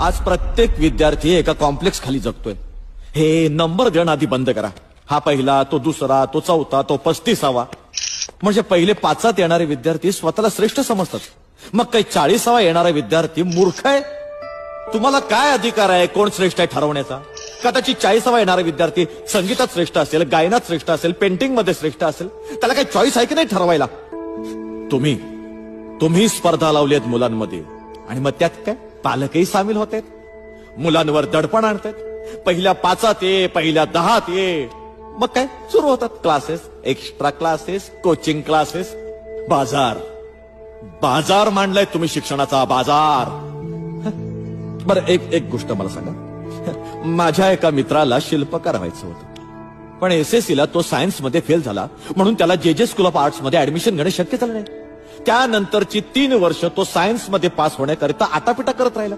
आज प्रत्येक विद्यार्थी एका कॉम्प्लेक्स खाली जगतोय. हे नंबर देणं आधी बंद करा. हा पहिला, तो दुसरा, तो चौथा, तो 35वा. म्हणजे पहिले 5त येणारे विद्यार्थी स्वतःला श्रेष्ठ समजतात. मग काही 40वा येणारा विद्यार्थी मूर्ख आहे. तुम्हाला काय अधिकार आहे कोण श्रेष्ठ आहे ठरवण्याचा? कदाचित 40वा येणारा विद्यार्थी संगीतात श्रेष्ठ असेल, गायनात श्रेष्ठ असेल, पेंटिंग मध्ये श्रेष्ठ असेल. त्याला काही चॉईस आहे की नाही ठरवायला? तुम्ही स्पर्धा लावली आहेत मुलांमध्ये आणि मग त्यात काय पालकही सामील होत आहेत. मुलांवर दडपण आणतात. पहिल्या 5त ये, पहिल्या 10त ये. मग काय सुरू होतात classes, extra classes, coaching classes. बाजार मांडलाय तुम्ही, शिक्षणाचा बाजार. बरं एक गोष्ट मला सांगा. माझ्या एका मित्राला शिल्पकार व्हायचं होतं, पण SSCला तो सायन्स मध्ये फेल झाला म्हणून त्याला JJ स्कूल ऑफ आर्ट्स मध्ये ऍडमिशन घेणं शक्य झालं नाही. त्यानंतरची 3 वर्ष तो सायन्स मध्ये पास होण्याकरिता आटापिटा करत राहिला.